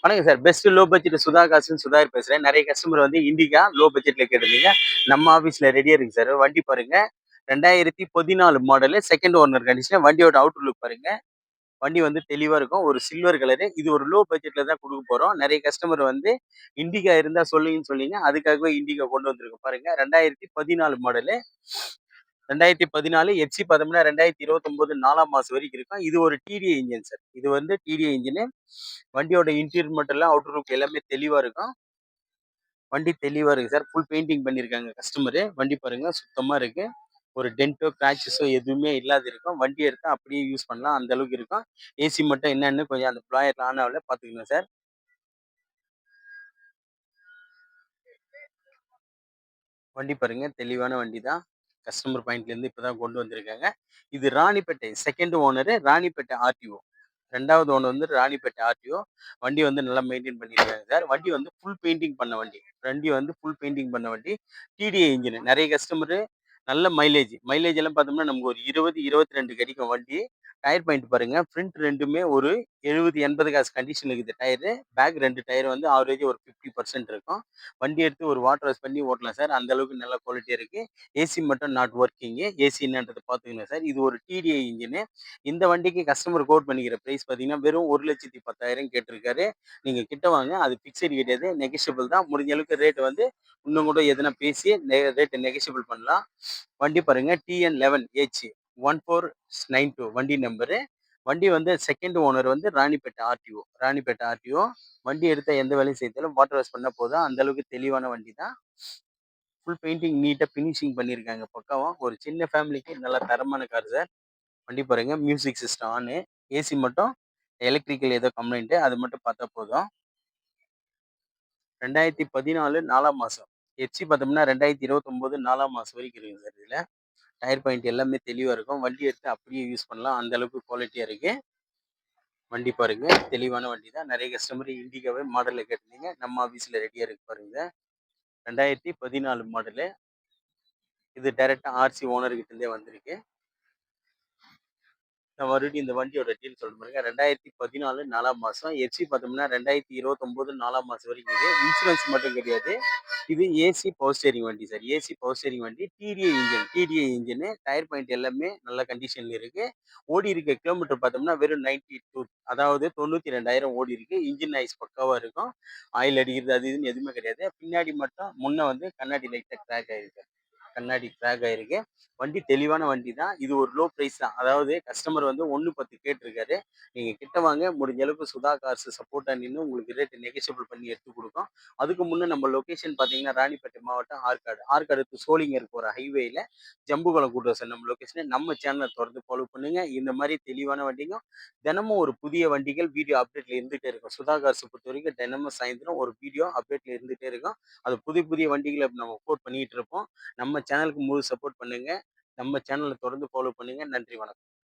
வணக்கம் sir. Best low budget Sudha காசுன்னு சுதாகர் பேசுறேன். நெறைய கஸ்டமர் வந்து இண்டிகா லோ பட்ஜெட்ல கேட்டிருந்தீங்க. நம்ம ஆஃபீஸ்ல ரெடியா இருக்கு சார். வண்டி பாருங்க. 2014 மாடலு செகண்ட் ஓனர் கண்டிஷன். வண்டியோட அவுட்டர் லுக் பாருங்க. வண்டி வந்து தெளிவா இருக்கும். ஒரு சில்வர் கலரு. இது ஒரு லோ பட்ஜெட்ல தான் குடுக்க போறோம். நெறைய கஸ்டமர் வந்து இண்டிகா இருந்தா சொல்லுங்கன்னு சொன்னீங்க. அதுக்காகவே இண்டிகா கொண்டு வந்திருக்கோம் பாருங்க. 2014 மாடலு. 2014 எஃப்சி பார்த்தோம்னா 2029 4ஆம் மாசம் வரைக்கும் இருக்கும். இது ஒரு டிடிஐ இன்ஜின் சார். இது வந்து டிடிஐ இன்ஜினு. வண்டியோட இன்டீரியர் மட்டும் இல்ல, அவுட்டர் லுக் எல்லாமே தெளிவா இருக்கும். வண்டி தெளிவா இருக்கு சார். ஃபுல் பெயிண்டிங் பண்ணியிருக்காங்க கஸ்டமரு. வண்டி பாருங்க சுத்தமா இருக்கு. ஒரு டென்ட்டோ, கிராச்சஸோ எதுவுமே இல்லாத இருக்கும். வண்டி எடுத்தா அப்படியே யூஸ் பண்ணலாம். அந்த அளவுக்கு இருக்கும். ஏசி மட்டும் என்னன்னு கொஞ்சம் அந்த ப்ளாயர்ல ஆன் ஆகல பார்த்துக்கணும் சார். வண்டி பாருங்க தெளிவான வண்டி தான். கஸ்டமர் பாயிண்ட்லேருந்து இப்ப தான் கொண்டு வந்திருக்காங்க. இது Ranipet second owner Ranipet RTO. 2வது ஓனர் வந்து ராணிப்பேட்டை ஆர்டிஓ. வண்டி வந்து நல்லா மெயின்டெயின் பண்ணியிருக்காங்க சார். வண்டி வந்து ஃபுல் பெயிண்டிங் பண்ண வண்டி. வண்டி வந்து ஃபுல் பெயிண்டிங் பண்ண வண்டி. DTI engine. நெறைய கஸ்டமரு நல்ல மைலேஜ். மைலேஜ் எல்லாம் பார்த்தோம்னா நமக்கு ஒரு 20, 22 கிடைக்கும் வண்டி. டயர் பாயிண்ட் பாருங்க. ஃப்ரண்ட் 2மே ஒரு 70, 80 காசு கண்டிஷன்ல இருக்குது டயரு. பேக் 2 டயர் வந்து ஆவரேஜா ஒரு 50% இருக்கும். வண்டி எடுத்து ஒரு வாட்டர் வாஷ் பண்ணி ஓட்டலாம் சார். அந்த அளவுக்கு நல்ல குவாலிட்டியா இருக்கு. ஏசி மட்டும் நாட் வொர்க்கிங்கு. ஏசி என்னன்றத பார்த்துக்கணும் சார். இது ஒரு டிடிஐ இன்ஜினு. இந்த வண்டிக்கு கஸ்டமர் கோட் பண்ணிக்கிற பிரைஸ் பார்த்தீங்கன்னா, வெறும் 1,10,000 கேட்டிருக்காரு. நீங்க கிட்ட வாங்க. அது பிக்ஸட் கிடையாது. நெகோஷியபிள் தான். முடிஞ்ச அளவுக்கு ரேட் வந்து இன்னும் கூட எதனா பேசி ரேட் நெகோஷியபிள் பண்ணலாம். வண்டி பாருங்க TN11H 1492 வண்டி நம்பரு. வண்டி வந்து செகண்ட் ஓனர் வந்து ராணிப்பேட்டை ஆர்டிஓ. ராணிப்பேட்டை ஆர்டிஓ. வண்டி எடுத்தா எந்த வேலையும் செய்ய தேவையில்ல. வாட்டர் வாஷ் பண்ணா போதும். அந்த அளவுக்கு தெளிவான வண்டி தான். ஃபுல் பெயிண்டிங் நீட்டா ஃபினிஷிங் பண்ணியிருக்காங்க பக்காவா. ஒரு சின்ன ஃபேமிலிக்கு நல்ல தரமான கார் சார். வண்டி பாருங்க மியூசிக் சிஸ்டம் ஆனு. ஏசி மட்டும் எலக்ட்ரிக்கல் ஏதோ கம்ப்ளைண்ட் அது மட்டும் பார்த்தா போதும். 2014 4ஆம் மாசம். எஃப்சி பார்த்தோம்னா 2029 4ஆம் மாசம் வரைக்கும் இருக்குங்க சார் இதுல. டயர் பாயிண்ட் எல்லாமே தெளிவா இருக்கும். வண்டி எடுத்து அப்படியே யூஸ் பண்ணலாம். அந்த அளவுக்கு குவாலிட்டியா இருக்கு. வண்டி பாருங்க தெளிவான வண்டி தான். நெறைய கஸ்டமர் இண்டிகாவே மாடல்ல கேட்டிருந்தீங்க. நம்ம ஆஃபீஸ்ல ரெடியா இருக்கு பாருங்க. 2014 மாடலு. இது டைரக்ட்டா ஆர்சி ஓனர் கிட்ட இருந்தே வந்திருக்கு. நான் மறுபடியும் இந்த வண்டியோட டீல் சொல்றேன் பாருங்க. 2014 4ஆம் மாசம். எஃப்சி பார்த்தோம்னா 2029 4ஆம் மாசம் வரைக்கும் இது. இன்சூரன்ஸ் மட்டும் கிடையாது. இது ஏசி பவர் ஸ்டீரிங் வண்டி சார். ஏசி பவர் ஸ்டீரிங் வண்டி. DTI engine. DTI engine. Tyre point எல்லாமே நல்ல கண்டிஷன்ல இருக்கு. ஓடி இருக்க கிலோமீட்டர் பார்த்தோம்னா வெறும் 92 அதாவது 92,000 ஓடி இருக்கு. இன்ஜின் நாய்ஸ் பக்காவா இருக்கும். ஆயில் அடிக்கிறது அது இதுன்னு எதுவுமே கிடையாது. பின்னாடி மட்டும் முன்ன வந்து கண்ணாடி லைட்டா கிராக் ஆயிருக்கு. கண்ணாடி கிராக் ஆயிருக்கு. வண்டி தெளிவான வண்டி தான். இது ஒரு லோ பிரைஸ் தான். அதாவது கஸ்டமர் வந்து 1,10 கேட்டிருக்காரு. நீங்க கிட்ட வாங்க. முடிஞ்ச அளவுக்கு சுதா கார்ஸ் சப்போர்ட்டா நின்னு உங்களுக்கு ரேட் நெகோஷியபிள் பண்ணி எடுத்து குடுக்கும். அதுக்கு முன்ன நம்ம லொகேஷன் பார்த்தீங்கன்னா, ராணிப்பேட்டை மாவட்டம் ஆற்காடு. ஆற்காடு டூ சோளிங்கர் போற ஹைவேல ஜம்புகுளம் கூட்ரோடு சார் நம்ம லொகேஷன். நம்ம சேனல தொடர்ந்து ஃபாலோ பண்ணுங்க. இந்த மாரி தெளிவான வண்டிங்க தினமும் ஒரு புதிய வண்டிகள் வீடியோ அப்டேட்ல இருந்துட்டே இருக்கும். சுதா கார்ஸ பொறுத்தவரைக்கும் தினமும் சாயந்தரம் ஒரு வீடியோ அப்டேட்ல இருந்துட்டே இருக்கும். அது புதிய புதிய வண்டிகள நம்ம போட் பண்ணிட்டு இருப்போம். நம்ம சேனலுக்கு முழு சப்போர்ட் பண்ணுங்க. நம்ம சேனல தொடர்ந்து ஃபாலோ பண்ணுங்க. நன்றி, வணக்கம்.